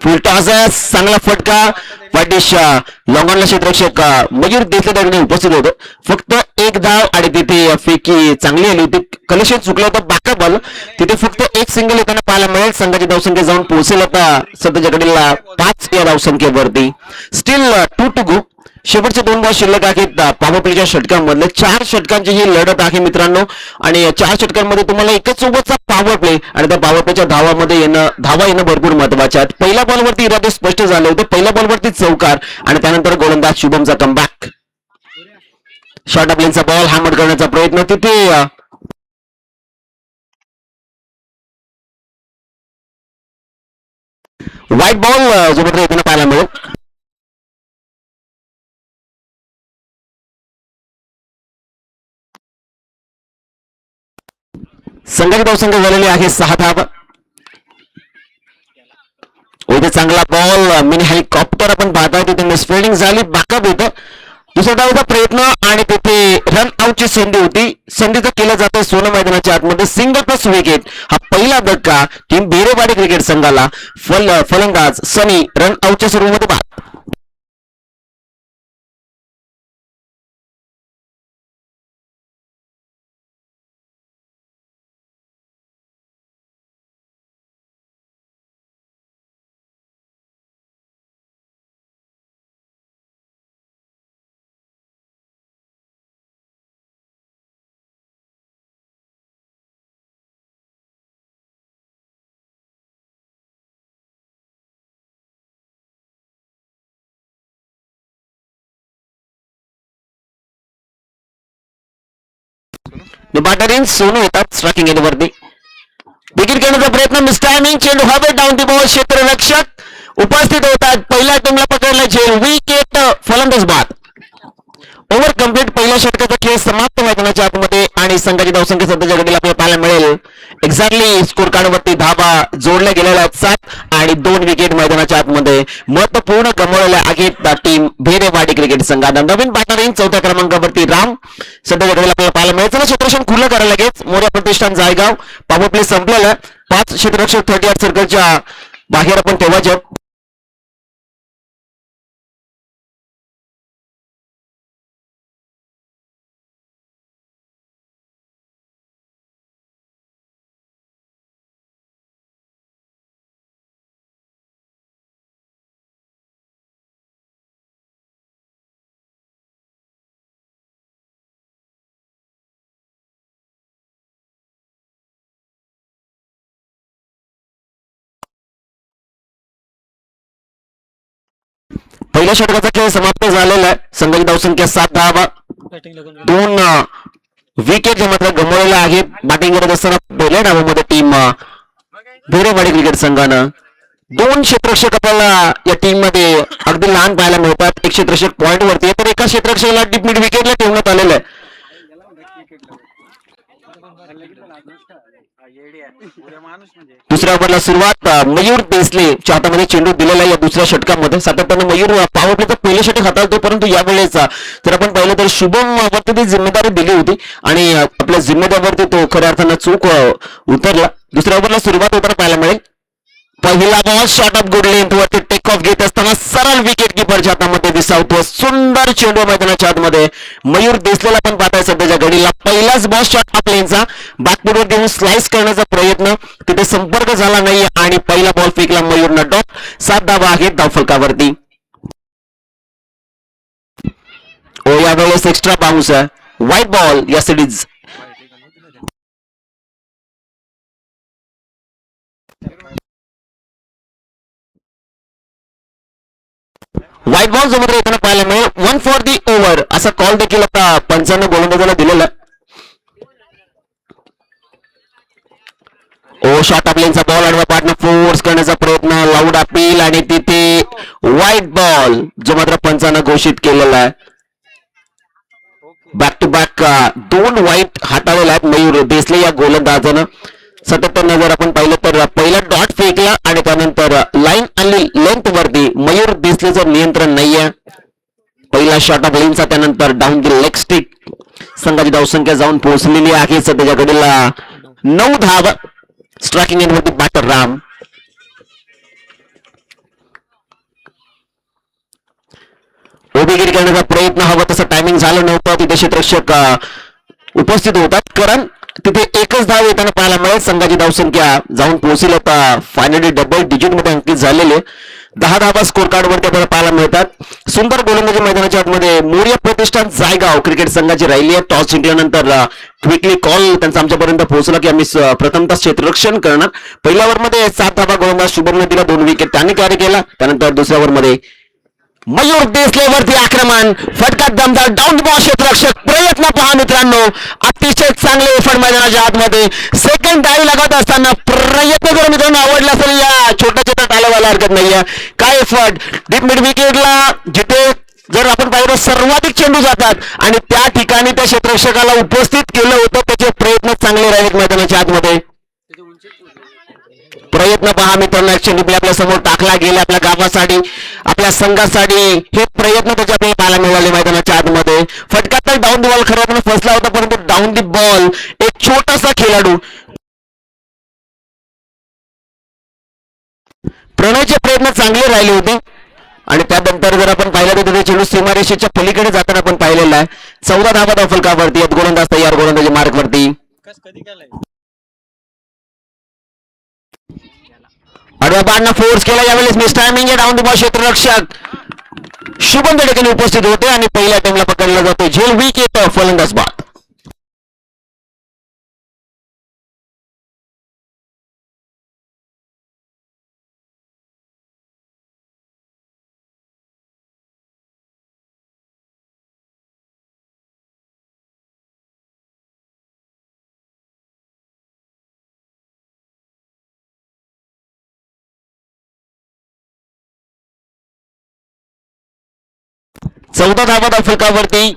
फुल toss चांगला फटका पाठीश लॉंगॉनला क्षेत्ररक्षक मयूर देसले उपस्थित होतो. फक्त एक धाव आणि तिथे फेकी चांगली आली होती. कलेक्शन चुकलं होतं बाका बॉल तिथे फक्त एक सिंगल येताना पाहायला मिळेल. संघाची धावसंख्या जाऊन पोहोचेल आता सध्याच्याकडील 5 या धावसंख्येवरती. Steel 2 to go. शेवटचे 2 बॉल शिल्लक आहेत पॉवर प्लेच्या षटकांमधले. 4 षटकांची ही लढत आहे मित्रांनो आणि 4 षटकांमध्ये तुम्हाला एकच सोबतचा पॉवर प्ले आणि त्या पॉवर प्लेच्या धावा येणं भरपूर महत्वाचे आहेत. पहिल्या बॉलवरती इरादे स्पष्ट झाले होते. पहिल्या बॉलवरती चौकार आणि त्यानंतर गोलंदाज शुभमचा कमबॅक. शॉर्ट प्लेनचा बॉल हॅमर करण्याचा प्रयत्न तिथे व्हाईट बॉल जो मात्र येताना पाहायला मिळेल. संघाची धावसंख्या झालेली आहे 6 धावा. इथे चांगला बॉल मिनी हेलिकॉप्टर आपण पाहताय तिथे मिसफिल्डिंग झाली. बॅकअप येतं. दुसऱ्या डावाचा प्रयत्न आणि तिथे रन आउटची संधी होती. संधीचं केलं जातं सोनं मैदानाच्या आतमध्ये. सिंगल प्लस विकेट हा पहिला धक्का टीम बेरेवाडी क्रिकेट संघाला. फलंदाज सनी रन आउटच्या स्वरूपामध्ये बाद. बॅटरीन सोनू येतात स्ट्रायकिंग एंडवरती. विकेट घेण्याचा प्रयत्न मिस टायमिंग. चेंडू हवे डाऊन दी बॉल. क्षेत्ररक्षक उपस्थित होतात. पहिल्या टीमला पकडला झेल. विकेट फलंदाज बाद. Over complete. पहिल्या षटकाचा खेळ समाप्त मैदानाच्या आतमध्ये आणि संघाची धावसंख्या सध्याच्या घडीला आपल्याला पाहायला मिळेल. एक्झॅक्टली स्कोर कार्डवरती धावा जोडल्या गेलेल्या आहेत 7 आणि 2 विकेट मैदानाच्या आतमध्ये महत्वपूर्ण गमावलेल्या आहेत टीम भेरेवाडी क्रिकेट संघानं. नवीन बॅटरिंग 4थ्या क्रमांकावरती राम सध्याच्या घडीला आपल्याला पाहायला मिळेल. चला क्षेत्ररक्षण खुलं करायला लगेच. मोर्या प्रतिष्ठान जायगाव. पॉवर प्ले संपलेला. 5 क्षेत्ररक्षक 38 सर्कलच्या बाहेर आपण ठेवायचे. पहिल्या षटकाचा खेळ समाप्त झालेला आहे. संघाची धावसंख्या 7 धावा. 2 विकेट जे मात्र गमावलेल्या आहेत. बॅटिंग करत असताना पहिल्या डावामध्ये टीम भेरेवाडी क्रिकेट संघानं 2 क्षेत्ररक्षक आपल्याला या टीम मध्ये अगदी लहान पाहायला मिळतात. एक क्षेत्ररक्षक पॉइंट वरती तर एका क्षेत्ररक्षकाला डीप मिड विकेटला ठेवण्यात आलेलं आहे. दुसऱ्या ओव्हरला सुरुवात मयूर देसले च्या हातामध्ये चेंडू दिलेला या दुसऱ्या षटकामध्ये. सातत्याने मयूर पॉवर प्लेचं पहिलं षटक हाताळतो परंतु यावेळेस जर आपण पाहिलं तर शुभम वरती ती जिम्मेदारी दिली होती आणि आपल्या जिम्मेदारीवरती तो खऱ्या अर्थानं चूक उतरला. दुसऱ्या ओव्हरला सुरुवात होताना पाहायला मिळेल. पहिला ball short of good length वरती टेक ऑफ घेत असताना सरळ विकेट किपरच्या हातामध्ये दिसावतो. सुंदर चेंडू मैदानाच्या आतमध्ये मयूर देसलेला पण पाहताय सध्याच्या घडीला. पहिलाच बॉल शॉर्ट ऑफ लेनचा बॅकफुटवर देऊन स्लाइस करण्याचा प्रयत्न तिथे संपर्क झाला नाही आणि पहिला बॉल फेकला मयूरनं डॉट. 7 धावा आहेत धावफलकावरती. यावेळेस एक्स्ट्रा बाउन्स आहे. व्हाईट बॉल या सिरीज. व्हाईट बॉल जो मात्र येताना पाहायला मिळेल. 1 फॉर दी ओव्हर असा कॉल देखील आता पंचांना गोलंदाजाला दिलेला. शॉर्ट ऑफ लेनचा बॉल आडवा पाडणं फोर्स करण्याचा प्रयत्न. लाऊड अपील आणि तिथे व्हाईट बॉल जो मात्र पंचांना घोषित केलेला आहे. बॅक टू बॅक 2 व्हाईट हाताळलेला आहेत मयूर देसले या गोलंदाजानं. सातत्यानं जर आपण पाहिलं तर पहिला डॉट फेकला आणि त्यानंतर लाईन आणि लेंथ वरती मयूर देसलेचं नियंत्रण नाहीये. पहिला शॉट ऑफ लेनचा त्यानंतर डाऊन द लेग स्टिक. संघाची धावसंख्या जाऊन पोहोचलेली आहे सध्याच्या घडीला 9 धावा. स्ट्रायकिंग एंड वरती बॅटर राम. कामगिरी करण्याचा प्रयत्न हवा तसं टायमिंग झालं नव्हतं. तिथे क्षेत्ररक्षक उपस्थित होतात, कारण तिथे एकच धाव येताना पाहायला मिळेल. संघाची धावसंख्या जाऊन पोहोचली आता फायनली डबल डिजिट मध्ये अंकित झालेले 10 धावा स्कोर कार्ड वरती आपल्याला पाहायला मिळतात. सुंदर गोलंदाजी मैदानाच्या आतमध्ये मोर्या प्रतिष्ठान जायगाव क्रिकेट संघाची राहिली आहे. टॉस जिंकल्यानंतर क्विकली कॉल त्यांचा आमच्यापर्यंत पोहोचला की आम्ही प्रथमतः क्षेत्ररक्षण करणार. पहिल्या ओव्हरमध्ये 7 धावा गोलंदाज शुभम नदीला 2 विकेट त्यांनी कॅरी केला. त्यानंतर दुसऱ्या ओव्हरमध्ये मयूर देसलेवरती आक्रमण, फटका दमदार डाऊन बॉल. क्षेत्ररक्षक प्रयत्न पहा मित्रांनो, अतिशय चांगले एफर्ट मैदानाच्या आतमध्ये. सेकंड डाई लागत असताना प्रयत्न जर मित्रांनो आवडला असेल या छोट्या छोट्या टाळवायला हरकत नाहीये. काय एफर्ट डीप मिड विकेटला जिथे जर आपण पाहिलं सर्वाधिक चेंडू जातात आणि त्या ठिकाणी त्या क्षेत्ररक्षकाला उपस्थित केलं होतं. त्याचे प्रयत्न चांगले राहिलेत मैदानाच्या आतमध्ये. प्रयत्न पहा मित्रांनो, ऍक्च्युअली आपल्या समोर टाकला गेला आपल्या गावासाठी आपल्या संघासाठी. हे प्रयत्न त्याच्या आपल्याला पाहायला मिळाले मैदानाच्या आतमध्ये. फटका तर डाऊन द बॉल खरं फसला होता, परंतु डाऊन द बॉल एक छोटासा खेळाडू प्रणयचे प्रयत्न चांगले राहिले होते. आणि त्यानंतर जर आपण पाहिलं तर चेंडू सीमारेषेच्या पलीकडे जाताना आपण पाहिलेला आहे. 14 धावा धाव फलकावरती आहेत. गोलंदाज तयार गोलंदाजी मार्कवरती. आडव्या बाणनं फोर्स केला, यावेळेस मिस टायमिंग आहे. डाऊन द बॉल क्षेत्ररक्षक शुभम त्या ठिकाणी उपस्थित होते आणि पहिल्या टीमला पकडला जातो. झेल वीक येतो फलंदाज बाद. चौदा धावा धाव फलकावरती.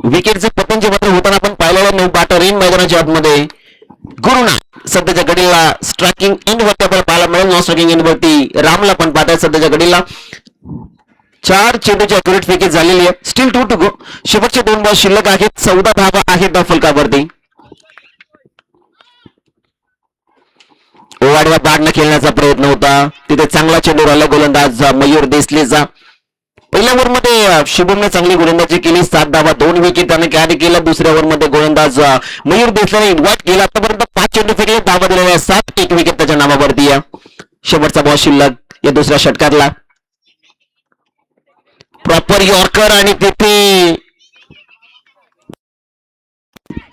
विकेटचे पतन जे मात्र होताना आपण पाहिलेलं नाही. बॅटर इन मैदानाच्या आतमध्ये गुरुना सध्याच्या घडीला स्ट्रायकिंग इन वरती आपल्याला पाहायला मिळेल. नॉन स्ट्रायकिंग इन वरती रामला पण पाहताय. सध्याच्या घडीला 4 चेंडूची अॅक्युरेट विकेट झालेली आहे. Still 2 to go. शेवटचे 2 बॉल शिल्लक आहेत. 14 धावा आहेत धाव फलकावरती. ओवाडवा बॅटनं खेळण्याचा प्रयत्न होता. तिथे चांगला चेंडू राहिला गोलंदाज मयूर देसलेचा. पहिल्या ओव्हरमध्ये शुभमने चांगली गोलंदाजी केली. 7 धावा 2 विकेट त्याने कॅरी केला. दुसऱ्या ओव्हरमध्ये गोलंदाज मयूर देसलेने इन्व्हाइट केला. आतापर्यंत 5 चेंडू फेकले, धावा दिलेल्या 7, 1 विकेट त्याच्या नावावरती. शेवटचा बॉल शिल्लक या दुसऱ्या षटकातला. प्रॉपर यॉर्कर आणि तिथे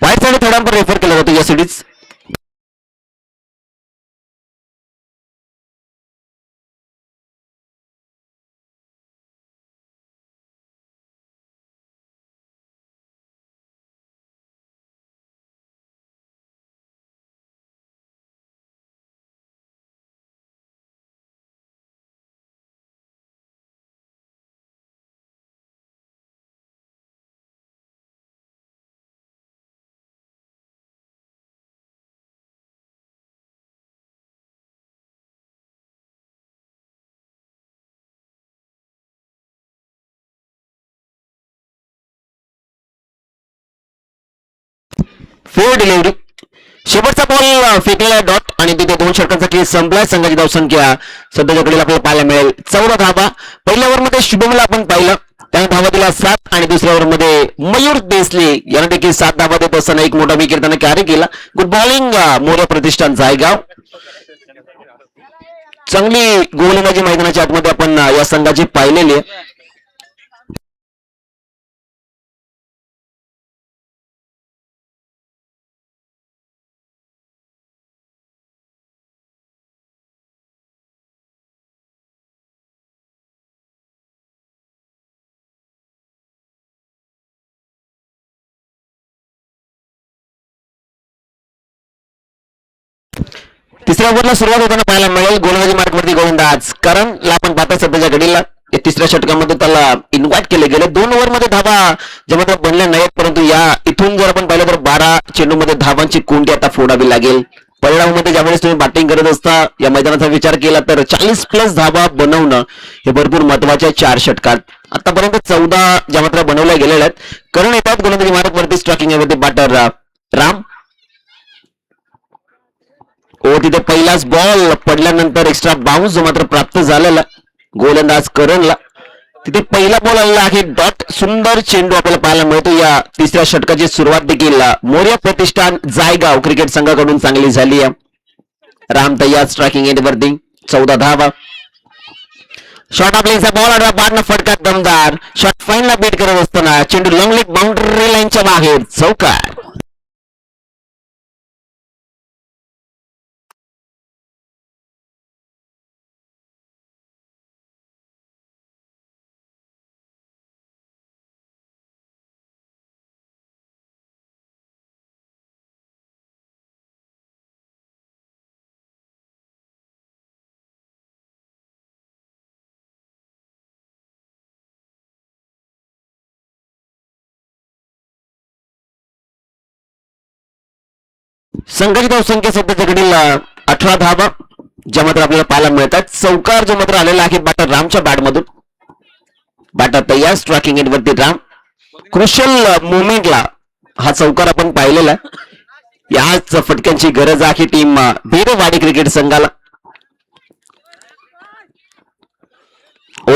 वाईट साईड थोड्यांपर रेफर केलं होतं या सिरीज. Four delivery. शेवटचा बॉल फेकलेला डॉट आणि तिथे 2 षटकांचा खेळ संपलाय. संघाची धावसंख्या सध्याच्या घडीला आपल्याला पाहायला मिळेल 14 धावा. पहिल्या ओव्हरमध्ये शुभमला आपण पाहिलं, त्याने धावा दिला 7 आणि दुसऱ्या ओव्हरमध्ये मयूर देसले याने देखील 7 धावा देत असताना एक मोठा विकेट त्याने कॅरी केला. गुड बॉलिंग मोर्या प्रतिष्ठान जायगाव. चांगली गोलंदाजी मैदानाच्या आतमध्ये आपण या संघाची पाहिलेली आहे. तिसऱ्या ओव्हरला सुरुवात होताना पाहायला मिळेल गोलंदाजी मार्कवरती गोलंदाज करणला आपण पाहता. सध्याच्या घडीला तिसऱ्या षटकामध्ये त्याला इन्व्हाइट केले गेले. 2 ओव्हरमध्ये धावा ज्या मात्र बनल्या नाहीत, परंतु या इथून जर आपण पाहिलं तर 12 चेंडूमध्ये धावांची कोंडी आता फोडावी लागेल. परिणामामध्ये ज्यावेळेस तुम्ही बॅटिंग करत असता या मैदानाचा विचार केला तर 40+ धावा बनवणं हे भरपूर महत्वाचे आहे 4 षटकात. आतापर्यंत 14 ज्या मात्र बनवल्या गेलेल्या आहेत. करण येतात गोलंदाजी मार्कवरती. Striking batter Ram. तिथे पहिलाच बॉल पडल्यानंतर एक्स्ट्रा बाउन्स जो मात्र प्राप्त झालेला गोलंदाज करणला. तिथे पहिला बॉल आलेला आहे डॉट. सुंदर चेंडू आपल्याला पाहायला मिळतो. या तिसऱ्या षटकाची सुरुवात देखील मोर्या प्रतिष्ठान जायगाव क्रिकेट संघाकडून चांगली झाली आहे. राम तय्यार स्ट्रायकिंग एंड वरती 14 धावा. शॉट आपल्याचा बॉल आडवा बारनं फटका दमदार शॉट फाईनला बीट करत असताना चेंडू लॉंग लेग बाउंड्री लाईनच्या बाहेर चौकार. संघाची धावसंख्या सध्याच्या घडीला 18 धावा ज्या मात्र आपल्याला पाहायला मिळतात. चौकार जो मात्र आलेला आहे बॅटर रामच्या बॅटमधून. बॅटर तयार स्ट्रायकिंग एंड वरती राम. क्रुशियल मुवमेंटला हा चौकार आपण पाहिलेला. याच फटक्यांची गरज आहे टीम भेरवाडी क्रिकेट संघाला.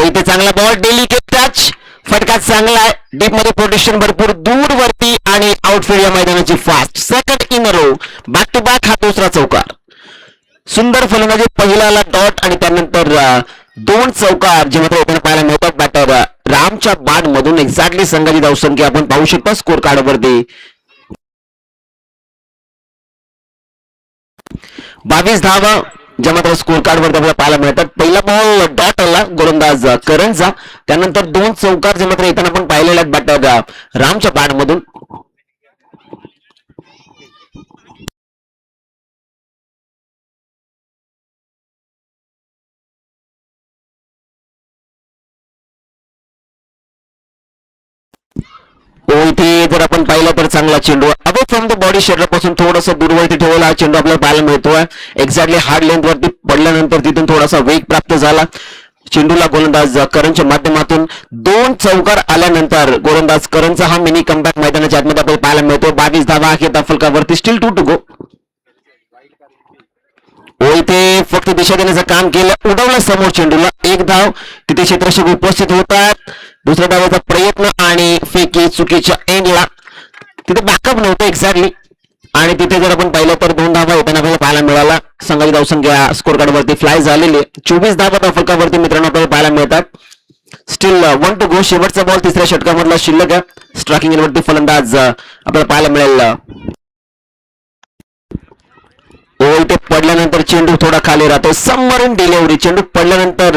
इथे चांगला बॉल डेलिकेट टच. फटका चांगला आहे. डीप मध्ये प्रोटेक्शन भरपूर दूर वरती आणि आउटफील्ड या मैदानाची fast. Second in row back to back हा दुसरा चौकार. सुंदर फलंदाजी. पहिल्याला डॉट आणि त्यानंतर 2 चौकार जे मात्र येताना पाहायला मिळतात बॅटर रामच्या बॅट मधून. एक्झॅक्टली संघाची धावसंख्या आपण पाहू शकता स्कोर कार्ड वरती 22 धावा ज्या मात्र स्कोर कार्ड वरती आपल्याला पाहायला मिळतात. पहिला बॉल डॉट आला गोलंदाज करणचा. त्यानंतर 2 चौकार जे मात्र येताना आपण पाहिलेले आहेत बॅटर रामच्या बॅट मधून. इथे जर आपण पाहिलं तर चांगला चेंडू अबो फ्रॉम द बॉडी शेडर पासून थोडासा दूरवरती ठेवला हा चेंडू आपल्याला पाहायला मिळतोय. एक्झॅक्टली हार्ड लेंथ वरती पडल्यानंतर तिथून थोडासा वेग प्राप्त झाला. चेंडूला गोलंदाज करणच्या माध्यमातून 2 चौकार आल्यानंतर गोलंदाज करणचा हा मिनी कमबॅक मैदानाच्या आतमध्ये आपल्याला पाहायला मिळतो. 22 धावा आहेत फलकावरती. स्टील 2 टू गो. इथे फक्त दिशा देण्याचं काम केलं. उडवलं समोर चेंडूला. 1 धाव. तिथे क्षेत्ररक्षक उपस्थित होतात. दुसऱ्या धावाचा प्रयत्न आणि फेकी चुकीच्या एंडला. तिथे बॅकअप नव्हतं एक्झॅक्टली आणि तिथे जर आपण पाहिलं तर 2 धावा येताना आपल्याला पाहायला मिळाला. संघाची धावसंख्या स्कोर कार्ड वरती फ्लाय झालेली आहे. 24 धावा फलकावरती मित्रांनो आपल्याला पाहायला मिळतात. Still 1 to go. शेवटचा बॉल तिसऱ्या षटकामधला शिल्लक आहे. स्ट्रायकिंग वरती फलंदाज आपल्याला पाहायला मिळेल. इथे पडल्यानंतर चेंडू थोडा खाली राहतो. Submarine delivery. चेंडू पडल्यानंतर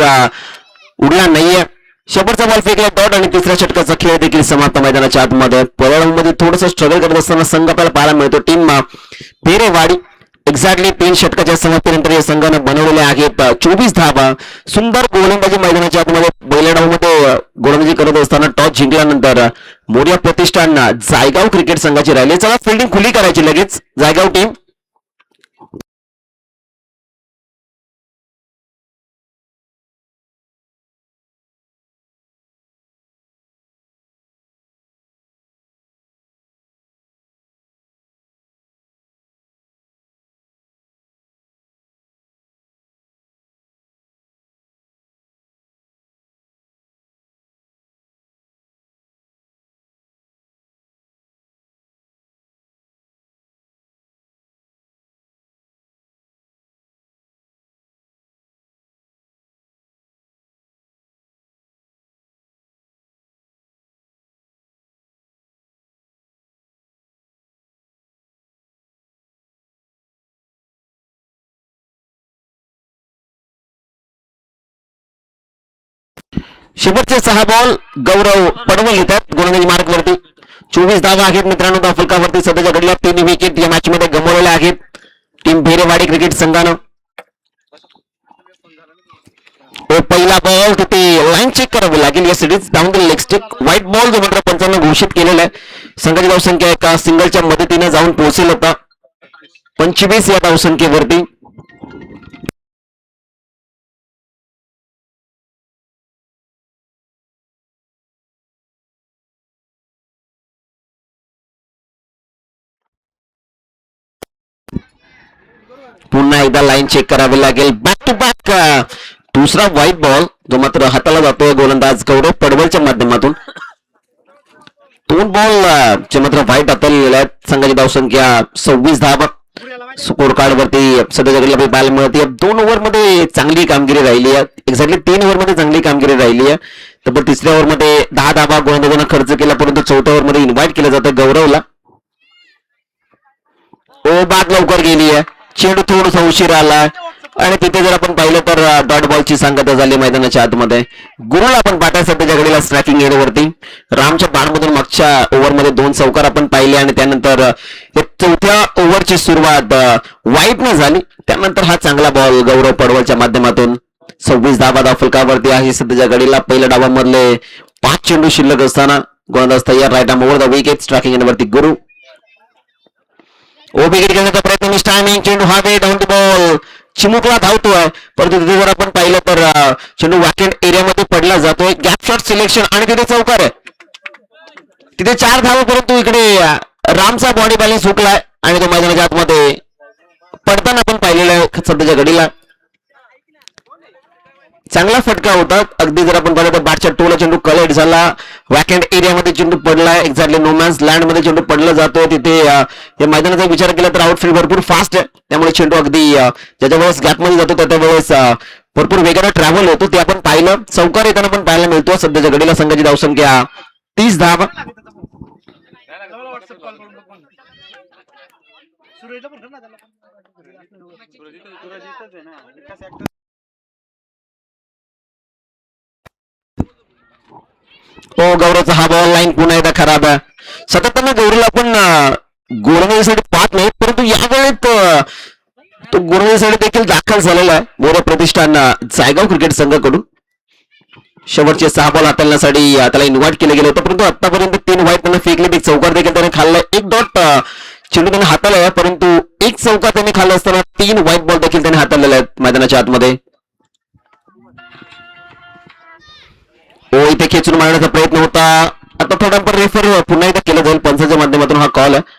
उडला नाहीये. शेवटचा बॉल फेकला डॉट आणि तिसऱ्या षटकाचा खेळ देखील समाप्त मैदानाच्या आतमध्ये. पळवमध्ये थोडंसं स्ट्रगल करत असताना संघ आपल्याला पाहायला मिळतो. टीम भेरेवाडी एक्झॅक्टली 3 षटकाच्या समाप्तीनंतर या संघाने बनवलेले आहेत 24 धावा. सुंदर गोलंदाजी मैदानाच्या आतमध्ये बैलगावमध्ये गोलंदाजी करत असताना टॉस जिंकल्यानंतर मोर्या प्रतिष्ठान जायगाव क्रिकेट संघाची राहिली. चला फिल्डिंग खुली करायची लगेच जायगाव टीम. शेवटचे 6 बॉल गौरव पडवल येतात गोलंदाजी मार्क वरती. 24 धावा आहेत मित्रांनो फलकावरती. सध्याच्या घडीला 3 विकेट या मॅच मध्ये गमावलेल्या आहेत टीम भेरेवाडी क्रिकेट संघानं. पहिला बॉल तिथे लाईन चेक करावी लागेल यासाठीच down the leg stick. White ball जो मात्र पंचांना घोषित केलेला आहे. संघाची धावसंख्या एका सिंगलच्या मदतीने जाऊन पोहोचेल होता 25 या धावसंख्येवरती. पुन्हा एकदा लाईन चेक करावी लागेल. बॅक टू बॅक दुसरा व्हाईट बॉल जो मात्र हाताला जातोय गोलंदाज गौरव पडवलच्या माध्यमातून. 2 बॉल जे मात्र व्हाईट हाताला गेले आहेत. संघाची धावसंख्या 26 धावा. स्कोर कार्ड वरती सध्याच्या घडीला पाहायला मिळते. 2 ओव्हरमध्ये चांगली कामगिरी राहिली आहे. एक्झॅक्टली 3 ओव्हरमध्ये चांगली कामगिरी राहिली आहे. तर तिसऱ्या ओव्हरमध्ये 10 धावा गोलंदाजांना खर्च केला, परंतु चौथ्या ओव्हरमध्ये इन्व्हाइट केलं जातं गौरवला. बाद लवकर गेली आहे. चेंडू थोडंसं उशीर आला आणि तिथे जर आपण पाहिलं तर डॉट बॉलची सांगता झाली मैदानाच्या आतमध्ये. गुरुला आपण पाहताय सध्याच्या घडीला स्ट्रायकिंग एंडवरती. रामच्या बाणमधून मागच्या ओव्हरमध्ये 2 चौकार आपण पाहिले आणि त्यानंतर चौथ्या ओव्हरची सुरुवात वाईटने झाली. त्यानंतर हा चांगला बॉल गौरव पडवलच्या माध्यमातून. 26 धावा धावफलकावरती आहे सध्याच्या घडीला. पहिल्या डावामधले 5 चेंडू शिल्लक असताना गोलंदाज तयार. Right arm over the wicket. Striking एंडवरती गुरु. विकेट घेण्याचा प्रयत्न मिस टायमिंग. चेंडू हवे. Down the ball. चिमुकला धावतोय, परंतु तिथे जर आपण पाहिलं तर चेंडू वॅकेंट एरियामध्ये पडला जातोय. गॅप शॉट सिलेक्शन आणि तिथे चौकार आहे. तिथे 4 धावा, परंतु इकडे रामचा बॉडी बॅलन्स हुकलाय आणि तो मैदानाच्या आतमध्ये पडताना आपण पाहिलेला आहे सध्याच्या घडीला. चांगला फटका होता. अगदी जर आपण पाहिलं तर बॅटच्या टोला चेंडू कलेक्ट झाला. वॅकेंट एरियामध्ये चेंडू पडलाय. एक्झॅक्टली नोमॅन्स लँड मध्ये चेंडू पडला जातोय. तिथे या मैदानाचा विचार केला तर आउटफील्ड भरपूर फास्ट आहे, त्यामुळे चेंडू अगदी ज्याच्या वेळेस गॅपमध्ये जातो त्या वेळेस भरपूर वेगाने ट्रॅव्हल होतो. ते आपण पाहिलं. चौकार येताना पण पाहायला मिळतो. सध्याच्या घडीला संघाची धावसंख्या 30 धावा. गौरवचा हा बॉल लाईन पुन्हा एकदा खराब आहे. सातत्याने गौरवला आपण गोलंदाजीसाठी पाहत नाही, परंतु यावेळेत तो गोलंदाजीसाठी देखील दाखल झालेला आहे गौरव प्रतिष्ठान जायगाव क्रिकेट संघाकडून. शेवटचे 6 बॉल हाताळण्यासाठी त्याला इन्व्हाइट केलं गेलं होतं, परंतु आतापर्यंत 3 व्हाईट त्यांना फेकले. 1 चौकार देखील त्याने खाल्ला. 1 डॉट चेंडू त्याने हाताळला, परंतु 1 चौकार त्याने खाल्ला असताना 3 व्हाईट बॉल देखील त्याने हाताळलेले आहेत मैदानाच्या आतमध्ये. इथे खेचून मारण्याचा प्रयत्न होता. आता थोडा पण रेफर पुन्हा एकदा केलं जाईल. पंचाच्या माध्यमातून हा कॉल आहे.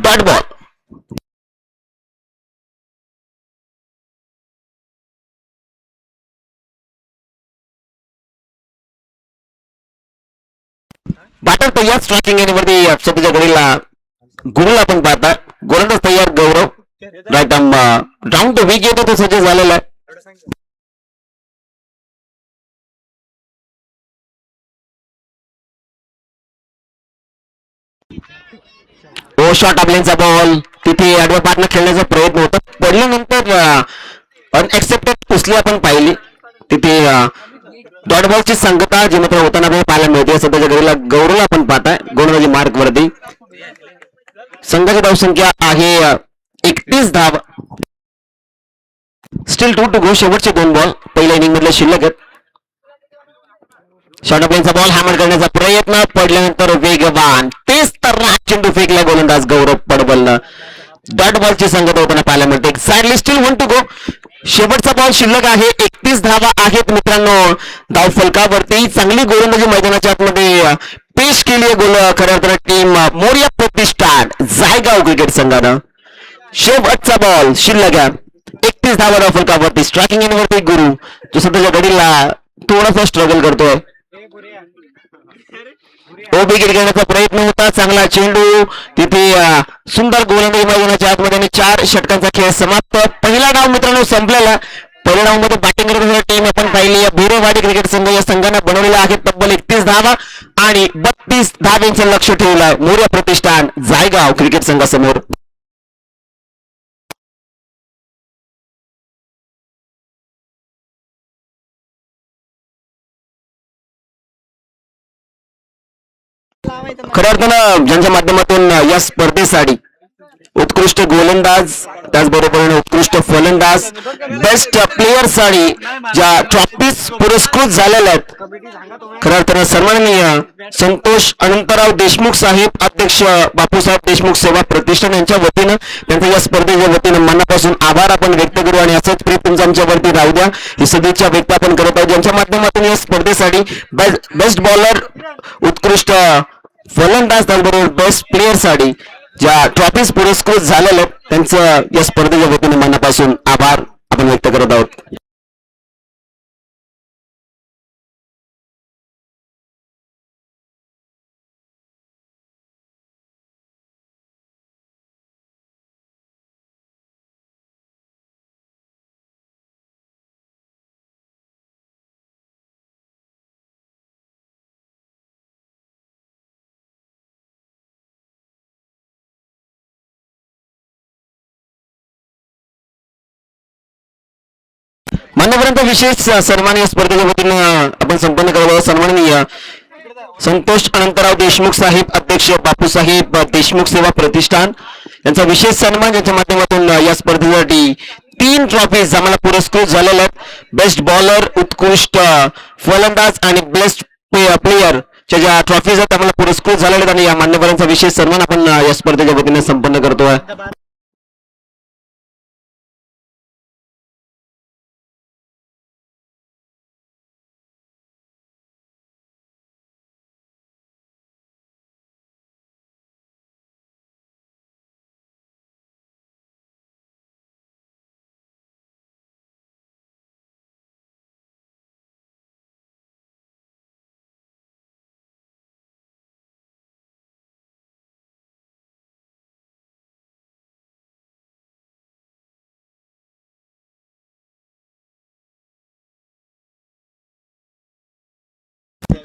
Dot ball. बॅटर तयार. स्ट्रायकिंग एंडवरती सध्याच्या घडीला गुरुला आपण पाहता. गोलंदाज तयार Gaurav. Right arm down to wicket तो सज्ज झालेला आहे. शॉर्ट आपल्यांचा बॉल. तिथे आडव्या पाठनं खेळण्याचा प्रयत्न होता, पडल्यानंतर अनएक्सेप्टेड कुसली आपण पाहिली. तिथे डॉट बॉलची संगता जी मात्र होताना पाहायला मिळते. सध्याच्या घडीला गौरवला आपण पाहताय गोलंदाजी मार्क वरती. संघाची धावसंख्या आहे 31 धाव. Still 2 to go. शेवटचे 2 बॉल पहिल्या इनिंग मधले शिल्लक आहेत. शॉर्ट आपल्यांचा बॉल हॅमर करण्याचा प्रयत्न, पडल्यानंतर वेगवान तेच तर चेंडू फेकला गोलंदाज गौरव पडवलनं. डॉट बॉलची संगत होताना पाहायला मिळते. Exactly still 1 to go. शेवटचा बॉल शिल्लक आहे. 31 धावा आहेत मित्रांनो धावफलकावरती. चांगली गोलंदाजी मैदानाच्या आतमध्ये पेश केली गोल खऱ्या अर्थानं टीम मोरिया प्रतिष्ठान जायगाव क्रिकेट संघानं. शेवटचा बॉल शिल्लक 31 धावा फलकावरती. स्ट्रायकिंग एंडवरती गुरु जो सध्याच्या घडीला थोडासा स्ट्रगल करतोय. ओबी विकेट घेण्याचा प्रयत्न होता. चांगला चेंडू तिथे सुंदर गोलंदाजी मैदानाच्या आतमध्ये आणि 4 षटकांचा खेळ समाप्त. पहिला डाव मित्रांनो संपलेला. पहिल्या डाव मध्ये बॅटिंग करत टीम आपण पाहिली भोरेवाडी क्रिकेट संघ या संघाने बनवलेला आहे तब्बल 31 धावा आणि 32 धावांचं लक्ष ठेवलंय मोरिया प्रतिष्ठान जायगाव क्रिकेट संघासमोर. खऱ्या अर्थानं ज्यांच्या माध्यमातून या स्पर्धेसाठी उत्कृष्ट गोलंदाज त्याचबरोबर उत्कृष्ट फलंदाज बेस्ट प्लेयर साठी ज्या ट्रॉफीज पुरस्कृत झालेल्या आहेत खऱ्या अर्थानं सन्माननीय संतोष अनंतराव देशमुख साहेब अध्यक्ष बापूसाहेब देशमुख सेवा प्रतिष्ठान यांच्या वतीनं त्यांच्या या स्पर्धेच्या वतीनं मनापासून आभार आपण व्यक्त करू आणि असंच प्रेम तुमच्या आमच्यावरती राहू द्या ही सदिच्छा व्यक्त आपण करत आहोत. ज्यांच्या माध्यमातून या स्पर्धेसाठी बेस्ट बॉलर उत्कृष्ट फलंदाज त्याचबरोबर बेस्ट प्लेयर साठी ज्या ट्रॉफीज पुरस्कृत झालेल्या त्यांचं या स्पर्धेच्या वतीने मनापासून आभार आपण व्यक्त करत आहोत. मान्यवरांचा विशेष सन्मान या स्पर्धेच्या वतीनं आपण संपन्न करत आहोत. सन्माननीय संतोष अनंतराव देशमुख साहेब अध्यक्ष बापूसाहेब देशमुख सेवा प्रतिष्ठान यांचा विशेष सन्मान ज्यांच्या माध्यमातून या स्पर्धेसाठी 3 ट्रॉफीज आम्हाला पुरस्कृत झालेल्या आहेत. बेस्ट बॉलर उत्कृष्ट फलंदाज आणि बेस्ट प्लेयर ज्या ट्रॉफीज आहेत आम्हाला पुरस्कृत झालेल्या आहेत आणि या मान्यवरांचा विशेष सन्मान आपण या स्पर्धेच्या वतीने संपन्न करतोय.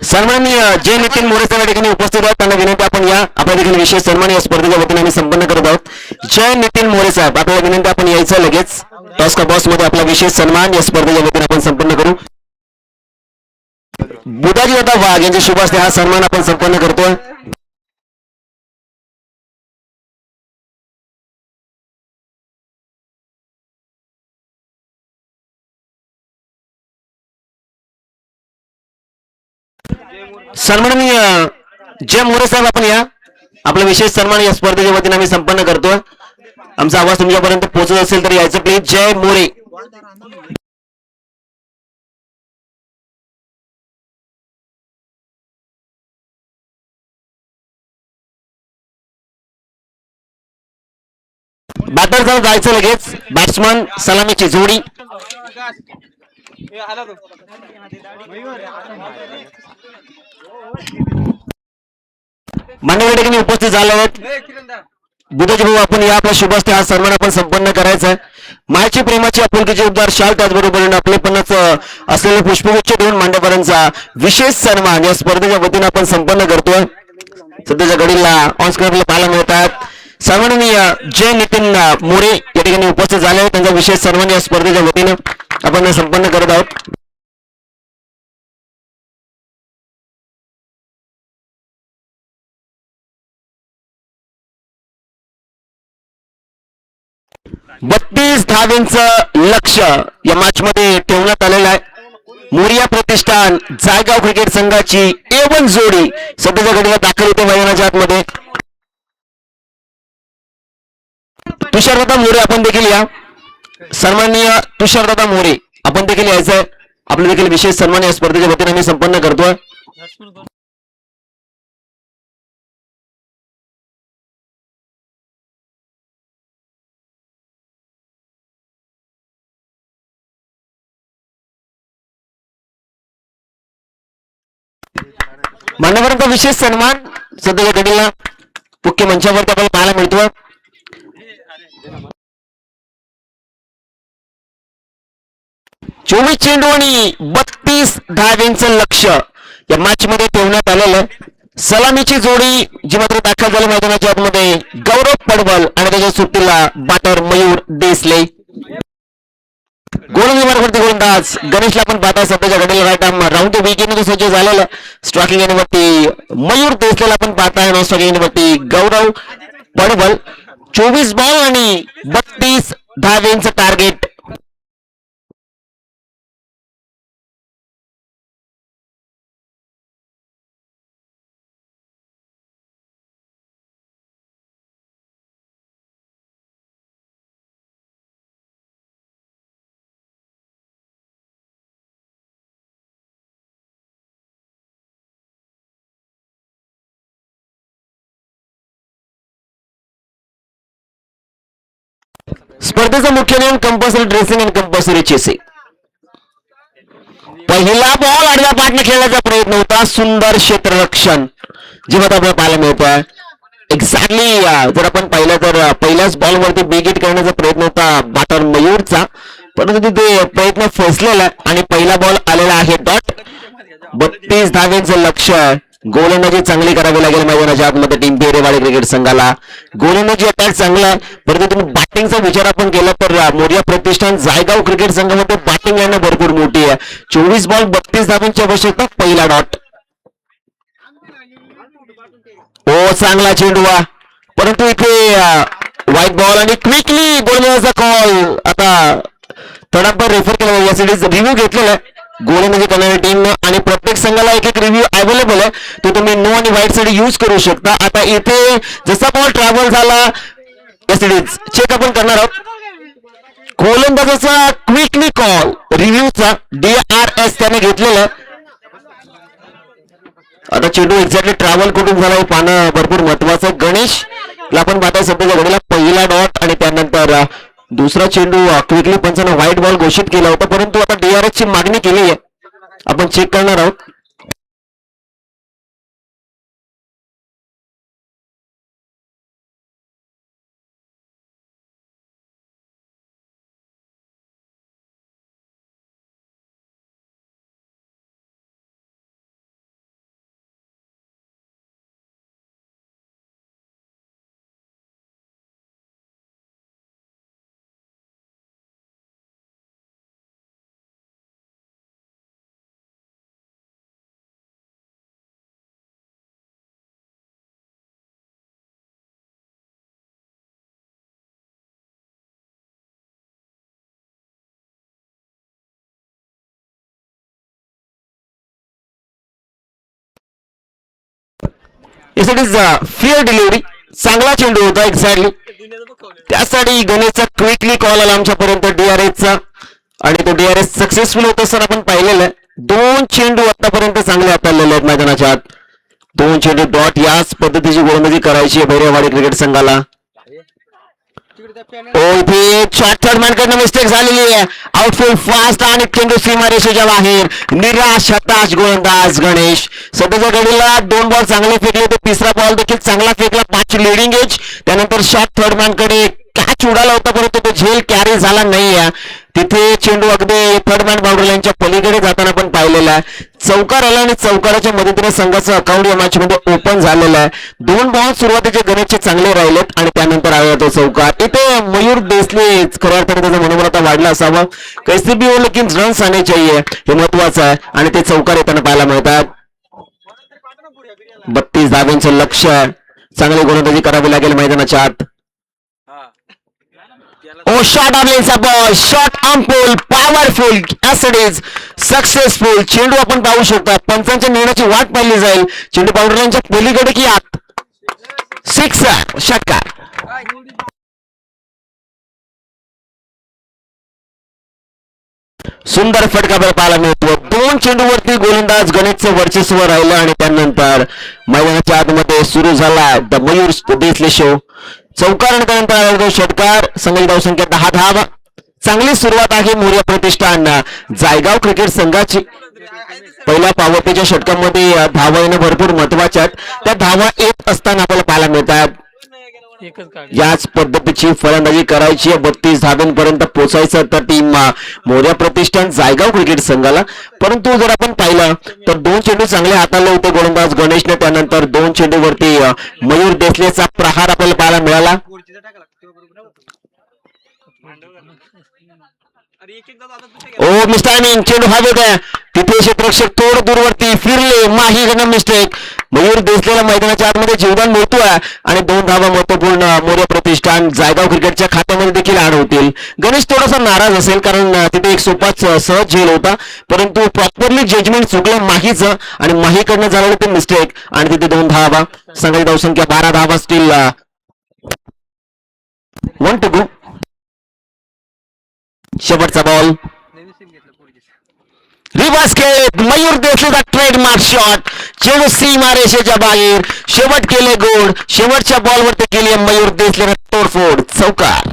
सन्माननीय जय नितीन मोरे साहेब या ठिकाणी उपस्थित आहेत. त्यांना विनंती आपण या आपल्या ठिकाणी विशेष सन्मान या स्पर्धेच्या वतीने आम्ही संपन्न करत आहोत. जय नितीन मोरे साहेब आपल्याला विनंती आपण यायचं लगेच टॉस का बॉस मध्ये आपला विशेष सन्मान या स्पर्धेच्या वतीने आपण संपन्न करू. बुधाजी दादा वाघ यांच्या शुभ हस्ते हा सन्मान आपण संपन्न करतोय. सन्माननीय जय मोरे साहेब आपण या आपला विशेष सन्मान या स्पर्धेच्या वतीने आम्ही संपन्न करतोय. आमचा आवाज तुमच्यापर्यंत पोहोचत असेल तर यायचं प्लीज. जय मोरे. बॅटर जायचं लगेच. बॅट्समन सलामीची जोडी मान्यवर ठिकाणी उपस्थित झाले आहेत. बुधाजी भाऊ आपण या आपल्या शुभ हस्ते हा सन्मान आपण संपन्न करायचा आहे. मायची प्रेमाची आपुलकीचे उद्गार शाल त्याचबरोबर आपलेपणाच असलेले पुष्पगुच्छ देऊन मांडेकरांचा विशेष सन्मान या स्पर्धेच्या वतीने आपण संपन्न करतोय. सध्याच्या घडीला ऑन स्क्रीनला पाहायला मिळतात. सन्माननीय जय नितीन मोरे या ठिकाणी उपस्थित झाले आहेत. त्यांचा विशेष सन्मान या स्पर्धेच्या वतीने आपण संपन्न करत आहोत. बत्तीस धावांचं लक्ष या मॅच मध्ये ठेवण्यात आलेलं आहे. मोरिया प्रतिष्ठान जायगाव क्रिकेट संघाची A1 जोडी सध्याच्या घडीला दाखल होते मैदानाच्या आतमध्ये. तुषारदादा मोरे आपण देखील या. सन्माननीय तुषारदादा मोरे आपण देखील यायचंय. आपलं देखील विशेष सन्मान या स्पर्धेच्या वतीने आम्ही संपन्न करतोय. मान्यवरांचा विशेष सन्मान सध्याच्या घडीला मुख्य मंचावरती आपल्याला पाहायला मिळतो. 24 चेंडू आणि 32 धावेंचं लक्ष या मॅच मध्ये ठेवण्यात आलेलं. सलामीची जोडी जी मात्र दाखल झाली मैदानाच्या आतमध्ये गौरव पडवल आणि त्याच्या सुट्टीला बॅटर मयूर देसले. गोलंदाज गोलंदाज गणेशला पण पाहता सध्याच्या घडीला right arm round the wicket सज्ज झालेलं. स्ट्रायकिंग एंडवरती मयूर देसलेला पण पाहताय. नॉन स्ट्रायकिंग एंडवरती गौरव पडवल. 24 बॉल आणि 32 धावेंचं टार्गेट. स्पर्धेचा मुख्य नियम कंपल्सरी ड्रेसिंग आणि कंपल्सरी चेसिंग. पहिला बॉल आडव्या पाठने खेळण्याचा प्रयत्न होता. सुंदर क्षेत्ररक्षण जेव्हा आपल्याला पाहायला मिळतोय. एक्झॅक्टली जर आपण पाहिलं तर पहिल्याच बॉलवरती बिग हिट करण्याचा प्रयत्न होता बॅटर मयूरचा, परंतु तिथे प्रयत्न फसलेला आणि पहिला बॉल आलेला आहे डॉट. 32 धावेंचं लक्ष. गोलंदाजी चांगली करावी लागेल मैदानाच्या आतमध्ये टीम पेरेवाडी क्रिकेट संघाला. गोलंदाजी अटॅक चांगला आहे, परंतु तुम्ही बॅटिंगचा विचार आपण केला तर मोरिया प्रतिष्ठान जायगाव क्रिकेट संघामध्ये बॅटिंग लाईन भरपूर मोठी आहे. 24 बॉल 32 धावेंची आवश्यकता. पहिला डॉट. हो चांगला चेंडू, परंतु इथे व्हाईट बॉल आणि क्विकली गोलंदाजाचा कॉल. आता थर्ड अंपायर रेफर केला या सिरीज रिव्ह्यू घेतलेला आहे गोलंदाजी करणाऱ्या टीमनं आणि प्रत्येक संघाला एक एक रिव्ह्यू अवेलेबल आहे, तो तुम्ही नो आणि व्हाईट साठी युज करू शकता. आता इथे जसा बॉल ट्रॅव्हल झाला या सिरीज चेक आपण करणार आहोत. गोलंदाजाचा क्विकली कॉल रिव्ह्यूचा DRS त्याने घेतलेला. आता चेंडू एक्झॅक्टली ट्रॅव्हल कुठून झाला हे पाहणं भरपूर महत्वाचं. गणेश आपण पाहताय सध्याच्या घडीला पहिला डॉट आणि त्यानंतर दुसरा चेंडू क्विकली पंचानं व्हाईट बॉल घोषित केला होता, परंतु आता DRS ची मागणी केली आहे, आपण चेक करणार आहोत. It is fair delivery. चांगला चेंडू होता एक्झॅक्टली, त्यासाठी गणेशचा क्विकली कॉल आला आमच्यापर्यंत DRSचा आणि तो DRS सक्सेसफुल होत असताना आपण पाहिलेलं आहे. 2 चेंडू आतापर्यंत चांगले हाताळलेले आहेत मैदानाच्या आत. 2 चेंडू डॉट. याच पद्धतीची गोलंदाजी करायची आहे भैरवाडी क्रिकेट संघाला. इथे थर्ड मॅनकडनं मिस्टेक झालेली आहे. आउटफील्ड फास्ट आणि चेंडू सीमारेषेच्या बाहेर. निराश हताश गोलंदाज गणेश. सध्याच्या घडीला 2 बॉल चांगले फेकले, तो तिसरा बॉल देखील चांगला फेकला. 5 लिडिंग एज. त्यानंतर शॉट थर्ड मॅनकडे कॅच उडाला होता, परंतु तो झेल कॅरी झाला नाही. तिथे चेंडू अगदी थर्ड मॅन बाउंड्री लाईनच्या पलीकडे जाताना आपण पाहिलेला आहे. चौकार आला आणि चौकाराच्या मदतीने संघाचं अकाउंट या मॅच मध्ये ओपन झालेलं आहे. 2 बॉल सुरुवातीचे गणेशचे चांगले राहिलेत आणि त्यानंतर आला तो चौकार. इथे मयूर देसले खऱ्या अर्थाने त्याचा मनोबल आता वाढला असावा. कैसे भी हो लेकिन रन्स आने चाहिए हे महत्वाचं आहे आणि ते चौकार येताना पाहायला मिळतात. 32 धावेंचं लक्ष. चांगली गोलंदाजी करावी लागेल मैदानाच्या आत. शॉट ऑनलाईनचा ball. Shot on powerful as it is successful. चेंडू आपण पाहू शकता. पंचांच्या निर्णयाची वाट पाहिली जाईल. चेंडू बाउंड्री लाईनच्या पलीकडे की आत. 6 षटकार. सुंदर फटका पाहायला मिळतो. 2 चेंडूवरती गोलंदाज गणेशचं वर्चस्व राहिलं आणि त्यानंतर मैदानाच्या आतमध्ये सुरू झाला द मयूर देसले शो. चौकार आणि त्यानंतर षटकार. संघाची धावसंख्या 10 धावा. चांगली सुरुवात आहे मोरिया प्रतिष्ठान जायगाव क्रिकेट संघाची. पहिल्या पावतीच्या षटकामध्ये धावा येणं भरपूर महत्वाच्या आहेत. त्या धावा येत असताना आपल्याला पाहायला मिळतात. याच पद्धतीची फलंदाजी करायची, 32 धाब्यांपर्यंत पोहोचायचं तर टीम मोर्या प्रतिष्ठान जायगाव क्रिकेट संघाला. परंतु जर आपण पाहिलं तर 2 चेंडू चांगले हाताळले होते गोलंदाज गणेशने. त्यानंतर 2 चेंडूवरती मयूर देसलेचा प्रहार आपल्याला पाहायला मिळाला. ओ मिस्टायमिंग, चेंडू हवेत आहे तिथे क्षेत्ररक्षक थोडं दूरवरती फिरले, माहीकडनं मिस्टेक. मयूर देसलेला मैदानाच्या आतमध्ये जीवदान मिळतोय आणि 2 धावा महत्वपूर्ण मोर्या प्रतिष्ठान जायगाव क्रिकेटच्या खात्यामध्ये देखील ऍड होतील. गणेश थोडासा नाराज असेल कारण तिथे एक सोपाच सहज झेल होता, परंतु प्रॉपरली जजमेंट चुकलं माहीचं आणि माहीकडनं झालेलं ते मिस्टेक आणि तिथे 2 धावा. संघाची धावसंख्या 12 धावा स्टील 1 to go. शेवटचा बॉल रिवर्स खेळ, मयूर देसलेचा ट्रेडमार्क शॉट, चेंडू सीमा रेषेच्या बाहेर. शेवट केले गोड, शेवटच्या बॉलवरती केली मयूर देसलेने तोडफोड, चौकार.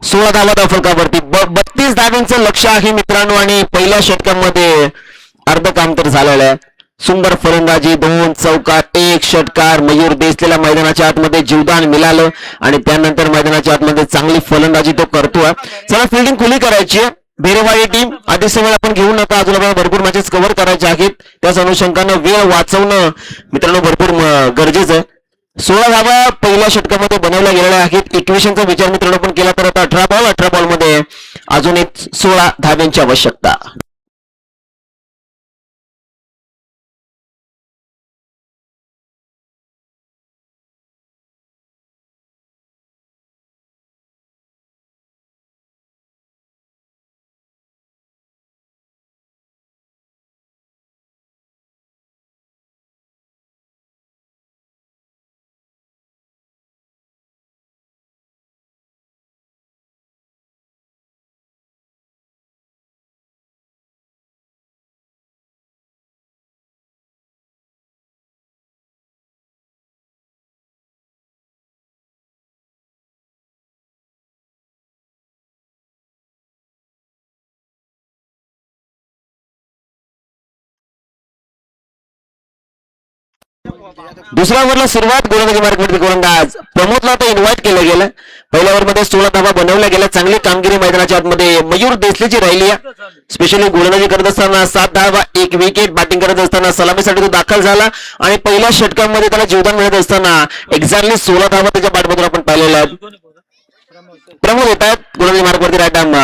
16 धावा फलकावरती. 32 धावांचं लक्ष आहे मित्रांनो आणि पहिल्या षटकामध्ये अर्ध काम तर झालेलं आहे. सुंदर फलंदाजी, 2 चौकार 1 षटकार. मयूर देसलेल्या मैदानाच्या आतमध्ये जीवदान मिळालं आणि त्यानंतर मैदानाच्या आतमध्ये चांगली फलंदाजी तो करतोय. चला फिल्डिंग खुली करायची आहे. बेरेवाडी टीम आधी समय आपण घेऊ नका, अजून आपल्याला भरपूर मॅचेस कव्हर करायचे आहेत. त्याच अनुषंगानं वेळ वाचवणं मित्रांनो भरपूर गरजेचं आहे. 16 धावा पहिल्या षटकामध्ये बनवल्या गेलेल्या आहेत. 21चा विचार मित्रांनो पण केला तर आता 18 बॉल मध्ये अजून एक 16 धाव्यांची आवश्यकता. दुसऱ्या ओव्हरला सुरुवात गोलंदाजी मार्गवरती गोलंदाज प्रमोदला आता इन्व्हाइट केलं गेलं. पहिल्या ओव्हरमध्ये 16 धावा बनवल्या गेल्या. चांगली कामगिरी मैदानाच्या आतमध्ये मयूर देसलेची राहिली आहे. स्पेशली गोलंदाजी करत असताना 7 धावा 1 विकेट. बॅटिंग करत असताना सलामीसाठी तो दाखल झाला आणि पहिल्या षटकामध्ये त्याला जीवदान मिळत असताना एक्झॅक्टली 16 धावा त्याच्या बॅटमधून आपण पाहिलेल्या आहेत. प्रमोद येत आहेत गोलंदाजी मार्गवरती right arm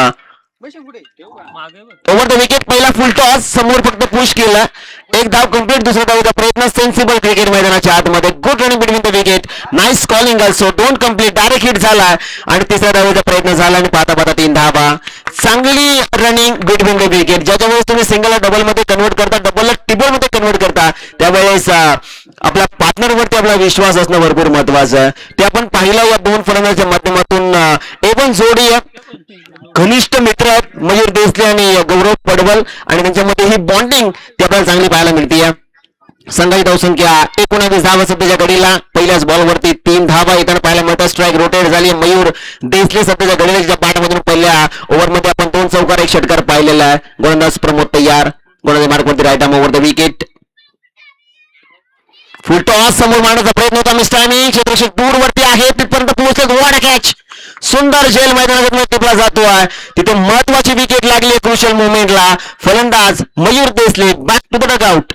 over the wicket. पहिला फुल टॉस समोर फक्त पुश केला. 1 धाव कंप्लीट. दुसरा धावेचा प्रयत्न सेन्सिबल क्रिकेट मैदानाच्या आतमध्ये. Good running between the wicket. Nice calling also. Don't complete. Direct hit झाला आणि तिसऱ्या धावेचा प्रयत्न झाला आणि पाहता पाहता 3 धावा. चांगली रनिंग बिटवीन द विकेट. ज्याच्या वेळेस तुम्ही सिंगलला डबल मध्ये कन्वर्ट करता, डबलला टिबल मध्ये कन्वर्ट करता, त्यावेळेस आपल्या पार्टनरवरती आपला विश्वास असणं भरपूर महत्वाचं आहे. ते आपण पाहिलं या 2 फलंदाजांच्या माध्यमातून. एवन जोडी घनिष्ठ मित्र आहेत मयूर देसले आणि गौरव पडवल आणि त्यांच्यामध्ये ही बॉन्डिंग ती आपल्याला चांगली पाहायला मिळते. संघाची धावसंख्या 19 धावा सध्याच्या घडीला. पहिल्याच बॉलवरती 3 धावा येताना पाहायला मिळतात. स्ट्राईक रोटेट झाली. मयूर देसले सध्याच्या घडीला ज्या पाठमधून पहिल्या ओव्हरमध्ये आपण 2 चौकार 1 षटकार पाहिलेला आहे. गोलंदाज प्रमोद तयार. गोलंदाज मार्कवरती right arm over the wicket. Full toss समोर मारण्याचा प्रयत्न होता. मिस्टायमिंग, क्षेत्ररक्षक दूरवरती आहे तिथपर्यंत पोहोचले. What a catch. सुंदर झेल मैदानात टिपला जातोय. तिथे महत्वाची विकेट लागली क्रुशियल मुवमेंटला. फलंदाज Mayur Desale back to the dugout.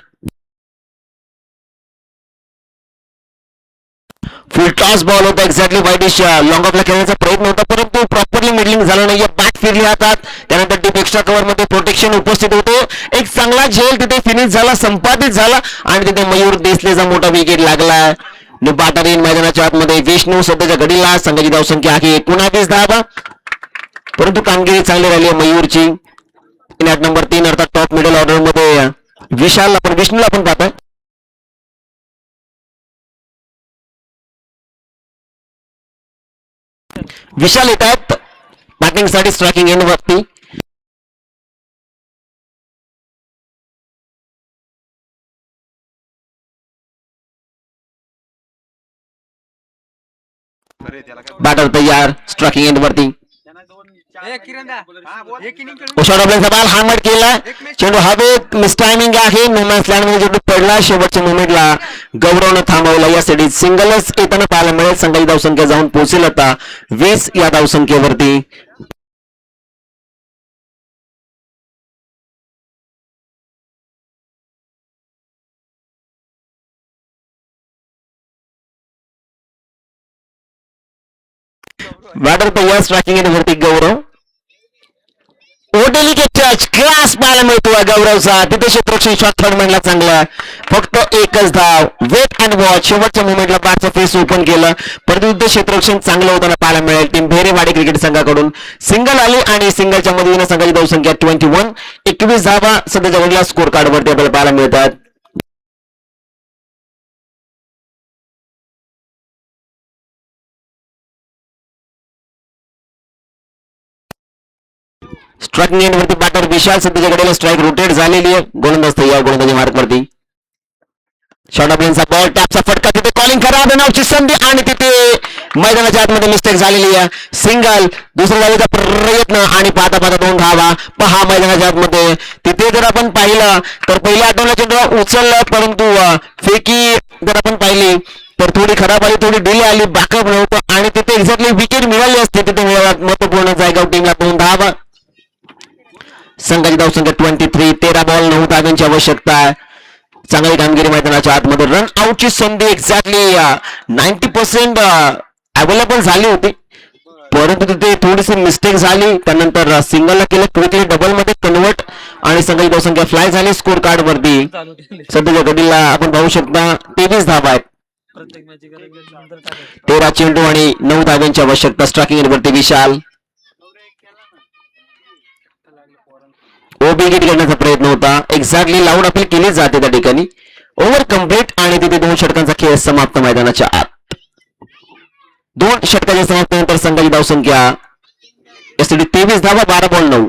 Full toss ball होता. एक्झॅक्टली वाईडिश लॉंग ऑफला खेळण्याचा प्रयत्न होता, परंतु प्रॉपरली मिडलिंग झालं नाहीये. बॅट फिरली हातात. त्यानंतर टीप एक्स्ट्रा कव्हर मध्ये प्रोटेक्शन उपस्थित होते. एक चांगला झेल तिथे फिनिश झाला, संपादित झाला आणि तिथे मयूर देसलेचा मोठा विकेट लागला. बाटारीन मैदानाच्या आतमध्ये विष्णू सध्याच्या घडीला. संघाची धावसंख्या आहे 19 धावा, परंतु कामगिरी चांगली राहिली आहे मयूरची. मॅच नंबर 3 अर्थात टॉप मिडल ऑर्डर मध्ये विष्णूला आपण पाहतोय. विशाल येतात बॅटिंग साठी स्ट्रायकिंग एंड वरती. बॅटर तयार स्ट्रायकिंग एंड वरती. शॉर्ट ऑफलाईनचा बॉल हार्मट केला, चेंडू हवेत मिसटायमिंग आहे, नो मॅन्स लँड मध्ये चेंडू पडला, शेवटच्या मोमेंटला गौरवनं थांबवला. यासाठी सिंगलच येताना पाहायला मिळेल. संघाची धावसंख्या जाऊन पोहोचेल आता 20 या धावसंख्येवरती. बॅटर तयार, स्ट्रायकिंग वरती गौरव. ओटेली टच क्लास पाहायला मिळतो गौरवचा. तिथे क्षेत्ररक्षण शॉट थर्ड मॅनला चांगला, फक्त एकच धाव. वेट अँड वॉच, शेवटच्या मोमेंटला बॅटचं फेस ओपन केलं, परंतु तिथे क्षेत्ररक्षण चांगलं होताना पाहायला मिळेल टीम भेरेवाडी क्रिकेट संघाकडून. सिंगल आली आणि सिंगलच्या मदतीने संघाची धावसंख्या 21, 21 धावा सध्याच्या घडीला स्कोर कार्ड वरती आपल्याला पाहायला मिळतात. स्ट्रायकिंग एंड वरती बॅटर विशाल, सध्याच्या घडीला स्ट्राईक रोटेट झालेली आहे. गोलंदाज तयार गोलंदाजी मार्क वरती. शॉर्ट ऑफ लेनचा बॉल, टॅपचा फटका, तिथे कॉलिंग खराब नावची संधी आणि तिथे मैदानाच्या आतमध्ये मिस्टेक झालेली आहे. सिंगल, दुसऱ्या धावेचा प्रयत्न आणि पाहता पाहता 2 धावा. पहा मैदानाच्या आतमध्ये तिथे जर आपण पाहिलं तर पहिल्या आठवड्याला चेंडू उचललं, परंतु फेकी जर आपण पाहिली तर थोडी खराब आली, थोडी डिले आली, बॅकअप नव्हतं आणि तिथे एक्झॅक्टली विकेट मिळाली असते. तिथे महत्वपूर्ण जायगाव टीमला 2 धावा. संघाची धावसंख्या 23, 13 बॉल 9 धावांची आवश्यकता आहे. चांगली कामगिरी मैदानाच्या आतमध्ये. रन आउटची संधी एक्झॅक्टली 90% अवेलेबल झाली होती, परंतु तिथे थोडीशी मिस्टेक झाली. त्यानंतर सिंगलला केलं, क्विकली डबल मध्ये कन्वर्ट आणि संघाची धावसंख्या फ्लाय झाली स्कोर कार्ड वरती. सध्याच्या घडीला आपण पाहू शकता 23 धावा आहेत. 13 चेंडू आणि 9 धाव्यांची आवश्यकता. स्ट्रायकिंग वरती विशाल. ओबी विकेट घेण्याचा प्रयत्न होता, एक्झॅक्टली लाऊड अपील केली जाते त्या ठिकाणी. ओव्हर कम्प्लीट आणि तिथे 2 षटकांचा खेळ समाप्त मैदानाच्या आत. 2 षटकाच्या समाप्तीनंतर संघाची धावसंख्या यासाठी 23 धावा, 12 बॉल 9.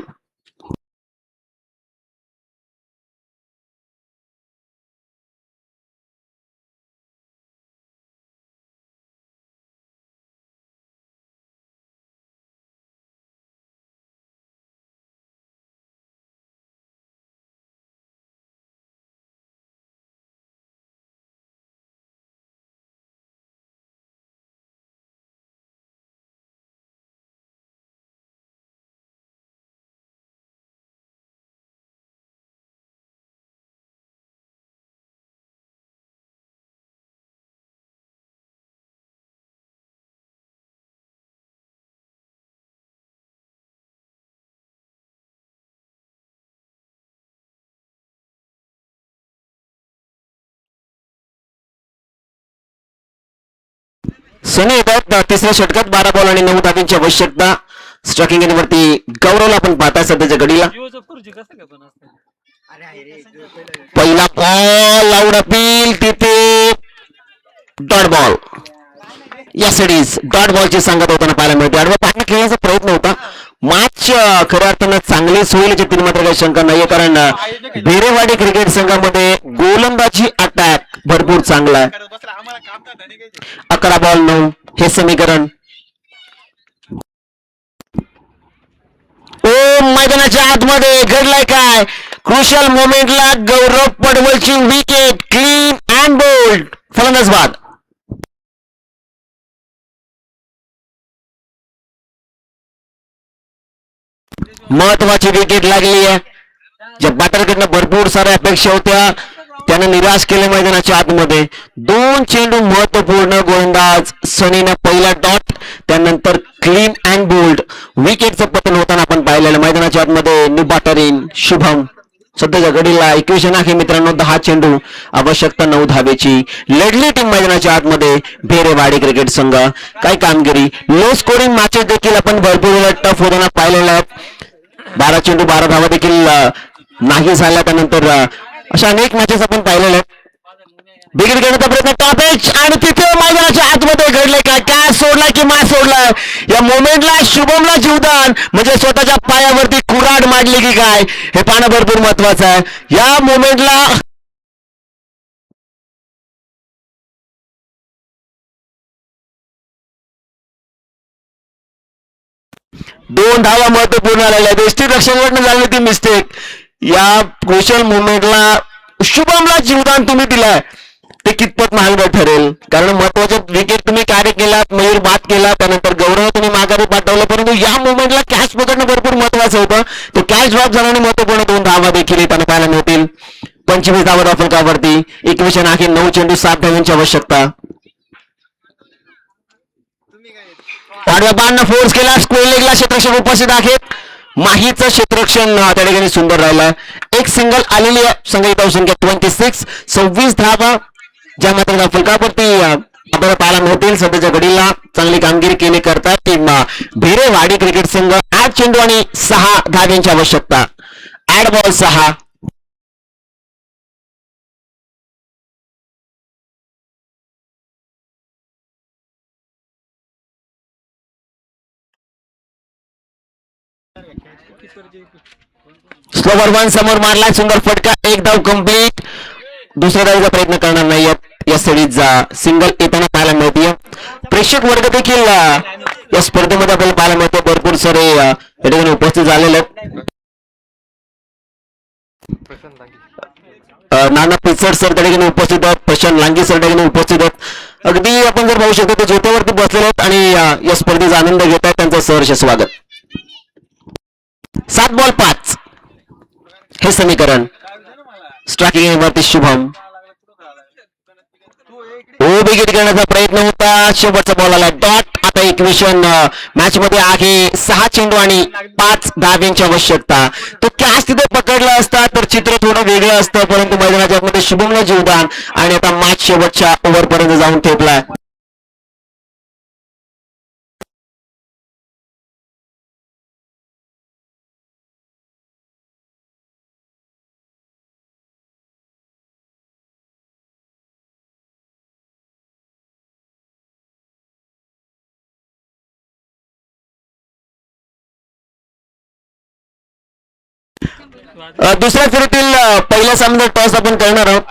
सनी येतात तिसऱ्या षटकात. 12 बॉल आणि 9 धावांची आवश्यकता. स्ट्रायकिंग वरती गौरवला आपण पाहता सध्याच्या घडीला. पहिला बॉल लाऊड अपील, तिथे डॉट बॉल. यासाठी डॉट बॉलची सांगत होताना पाहायला मिळते. आडवा पाणी खेळण्याचा प्रयत्न होता. मॅच खऱ्या अर्थानं चांगलीच होईल याची मात्र काही शंका नाहीये, कारण भेरेवाडी क्रिकेट संघामध्ये गोलंदाजी अटॅक भरपूर चांगला आहे. 11 बॉल 9 हे समीकरण. ओ मैदानाच्या आतमध्ये घडलाय काय? क्रुशियल मोमेंटला गौरव पडवलची विकेट, क्लीन अँड बोल्ड, फलंदाज बाद. महत्वाची विकेट लागली आहे. ज्या बॅटरकडनं भरपूर साऱ्या अपेक्षा होत्या त्याने निराश केले मैदानाच्या आतमध्ये. 2 चेंडू महत्वपूर्ण. गोलंदाज सनीने पहिला डॉट, त्यानंतर क्लीन अँड बोल्ड विकेटचं पतन होताना आपण पाहिलेलं मैदानाच्या आतमध्ये. निबाटरीन शुभम सध्याच्या घडीला इक्वेशन आहे मित्रांनो. 10 चेंडू, आवश्यकता 9 धावेची. लढली टीम मैदानाच्या आतमध्ये भेरेवाडी क्रिकेट संघ. काय कामगिरी. लो स्कोरिंग मॅचेस देखील आपण भरपूर वेळा टफ होताना पाहिलेल्या आहेत. 12 चेंडू 12 धावा देखील नाही झाल्या. त्यानंतर अशा अनेक मॅचेस आपण पाहिलेल्या आहेत. विकेट घेण्याचा प्रयत्न, टॉपेज आणि तिथे मैदानाच्या आतमध्ये घडले काय? काय सोडलाय की मास सोडलाय? या मोमेंटला शुभमला जीवदान, म्हणजे स्वतःच्या पायावरती कुऱ्हाड मांडली की काय, हे पाहणं भरपूर महत्वाचं आहे. या मोमेंटला 2 धावा महत्वपूर्ण आलेल्या आहेत. यष्टीरक्षकाकडनं झाली ती मिस्टेक. या क्रुशियल मुवमेंटला शुभमला जीवदान तुम्ही दिलाय ते कितपत महागडं ठरेल, कारण महत्वाचे विकेट तुम्ही कार्य केलात, मयूर बाद केला, त्यानंतर गौरव तुम्ही माघारी पाठवलं, परंतु या मुवमेंटला कॅच पकडणं भरपूर महत्वाचं होतं. तो कॅच ड्रॉप झाल्याने महत्वपूर्ण 2 धावा देखील त्यांना पाहायला मिळतील. 25 धावा धावफलकावरती 21 आणखी 9 चेंडू 7 धावांची आवश्यकता. पाडव्या बाणनं फोर्स केला, स्क्वेअर लेगला क्षेत्ररक्षक उपस्थित आहेत. माहीचं क्षेत्ररक्षण त्या ठिकाणी सुंदर राहिलं. एक सिंगल आलेली आहे. संघ धावसंख्या 26, 26 धावा ज्या मात्र फलकावरती आपल्याला पाहायला मिळतील. सध्याच्या घडीला चांगली कामगिरी केली करतात टीम भेरेवाडी क्रिकेट संघ. 8 चेंडू आणि 6 धाव्यांची आवश्यकता. 8 बॉल 6. स्लोवर 1 समोर मारलाय, सुंदर फटका, 1 धाव कंप्लीट. दुसऱ्या धावेचा प्रयत्न करणार नाही या सिरीजचा सिंगल येताना पाहायला मिळते. प्रेक्षक वर्ग देखील या स्पर्धेमध्ये आपल्याला पाहायला मिळतो. भरपूर सारे या ठिकाणी उपस्थित झालेले आहेत. नाना पिचड सर त्या ठिकाणी उपस्थित आहेत, प्रशांत लांगी सर त्या ठिकाणी उपस्थित आहेत. अगदी आपण जर पाहू शकतो ते जोत्यावरती बसलेले आहेत आणि या स्पर्धेचा आनंद घेत आहेत. त्यांचं सहर्ष स्वागत. 7 बॉल 5 हे समीकरण. स्ट्रायकिंग वरती शुभम विकेट घेण्याचा प्रयत्न होता. शेवटचा बॉल आला डॉट. आता इक्वेशन मॅच मध्ये आहे. 6 चेंडू आणि 5 धाव्यांची आवश्यकता. तो कॅच तिथे पकडला असता तर चित्र थोडं वेगळं असतं, परंतु मैदानाच्या आतमध्ये शुभमला जीवदान आणि आता मॅच शेवटच्या ओव्हर पर्यंत जाऊन ठेपलाय. दुसऱ्या फेरीतील पहिल्या सामन्यात टॉस आपण करणार आहोत.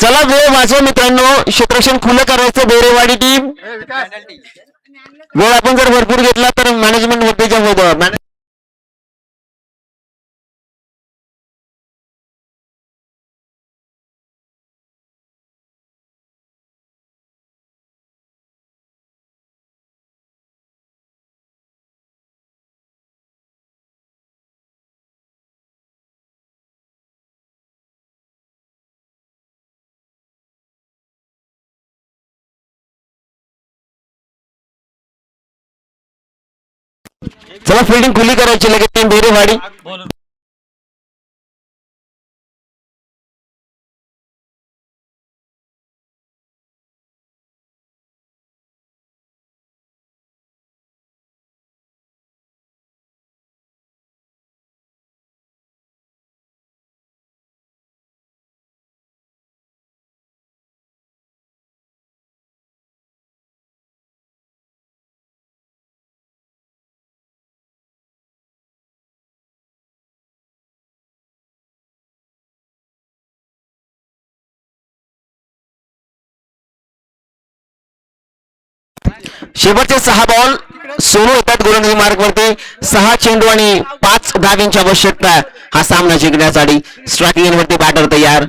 चला वेळ वाचवा मित्रांनो. क्षेत्ररक्षण खुलं करायचं बेरेवाडी टीम. वेळ आपण जर भरपूर घेतला तर मॅनेजमेंट वरतीच्या होतं. चला फिल्डिंग खुली करायची लगेच टीम बेरेवाडी. शेवटचे 6 बॉल सोनू येतात गोलंदाजी मार्ग वरती. 6 चेंडू आणि 5 धाव्यांची आवश्यकता हा सामना जिंकण्यासाठी. स्ट्रायकिंग वरती बॅटर तयार.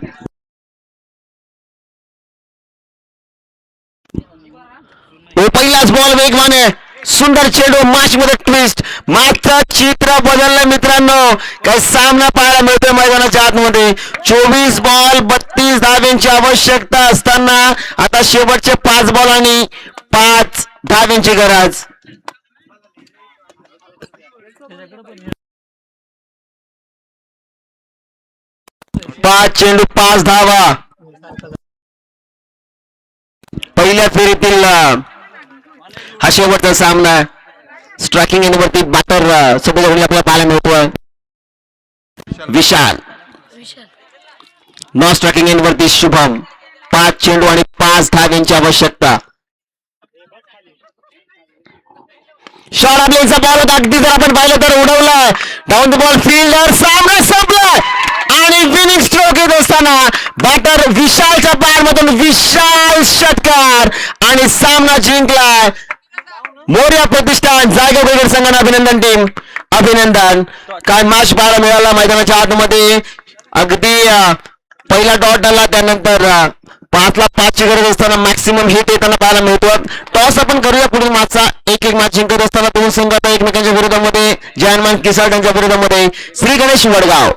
पहिलाच बॉल वेगवान आहे. सुंदर चेंडू, मॅच मध्ये ट्विस्ट. मॅचचं चित्र बदललं मित्रांनो. काही सामना पाहायला मिळतोय मैदानाच्या आतमध्ये. 24 बॉल 32 धाव्यांची आवश्यकता असताना आता शेवटचे 5 बॉल आणि 5 धाव्यांची गरज. 5 चेंडू 5 धावा. पहिल्या फेरीतील हा शेवटचा सामना. स्ट्रायकिंग एंडवरती बॅटर सध्या आपल्याला पाहायला मिळतोय विशाल. नॉन स्ट्रायकिंग एंडवरती शुभम. 5 चेंडू आणि 5 धावांची आवश्यकता. शॉट आपल्याचा बॉल होता, अगदी जर आपण पाहिलं तर उडवलाय डाऊन द बॉल, फिल्डर सामना संपलाय आणि विनिंग स्ट्रोक येत असताना बॅटर विशालच्या पायामधून विशाल षटकार आणि सामना जिंकलाय. मोर्या प्रतिष्ठान जायगाव क्रिकेट संघाने अभिनंदन टीम, अभिनंदन. काय मॅच पाहायला मिळाला मैदानाच्या आतमध्ये. अगदी पहिला डॉट आला, त्यानंतर 5 ला 5 ची गरज असताना मॅक्सिमम हिट येताना पाहायला मिळतो. टॉस आपण करूया पुढील मॅचचा. एक मॅच जिंकत असताना दोन संघ आता एकमेकांच्या विरोधामध्ये, जयमान किसाळ यांच्या विरोधामध्ये श्री गणेश वडगाव.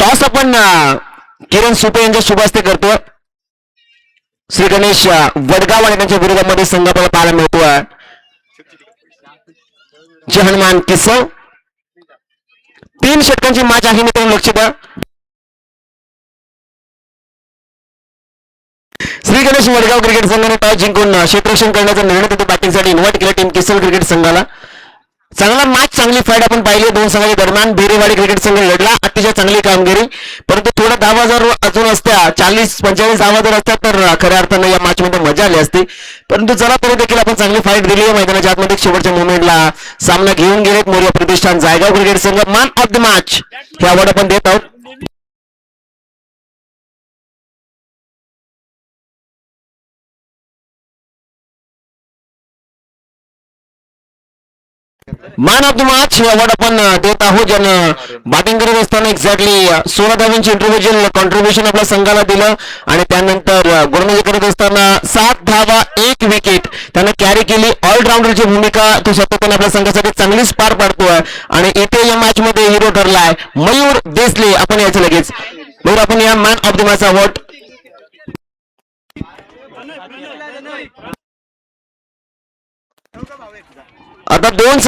टॉस आपण किरण सुपे यांच्या शुभ हस्ते करतो. श्री गणेश वडगाव आणि त्यांच्या विरोधामध्ये संघ आपल्याला पाहायला मिळतो. जे हनुमान किसव 3 षटकांची मॅच आहे मित्रांनो, लक्ष द्या. श्री गणेश वडगाव क्रिकेट संघाने टॉस जिंकून क्षेत्ररक्षण करण्याचा निर्णय तिथे बॅटिंगसाठी इन्व्हाइट केला टीम किसल क्रिकेट संघाला. चांगला मॅच, चांगली फाईट आपण पाहिली दोन संघाच्या दरम्यान. बेरेवाडी क्रिकेट संघ लढला, अतिशय चांगली कामगिरी. परंतु थोडा धावा जर अजून असत्या, 40-45 धावा जर असत्या तर खऱ्या अर्थानं या मॅच मध्ये मजा आली असती. परंतु चला तरी देखील आपण चांगली फाईट दिली आहे मैदानाच्या आतमध्ये. शेवटच्या मोमेंटला सामना घेऊन गेलेत मोर्या प्रतिष्ठान जायगाव क्रिकेट संघ. मॅन ऑफ द मॅच हे अवॉर्ड आपण देत आहोत. मॅन ऑफ द मॅच हे अवॉर्ड आपण देत आहोत, ज्यानं बॅटिंग करत असताना एक्झॅक्टली 16 धावांची इंडिव्हिज्युअल कॉन्ट्रीब्युशन आपल्या संघाला दिलं आणि त्यानंतर गोलंदाजी करत असताना 7 धावा 1 विकेट त्यानं कॅरी केली. ऑलराऊंडरची भूमिका तो सातत्याने आपल्या संघासाठी चांगलीच पार पाडतोय आणि इथे या मॅच मध्ये हिरो ठरलाय मयूर देसले. आपण यायचं लगेच मयूर, आपण या man of the match award. आता 2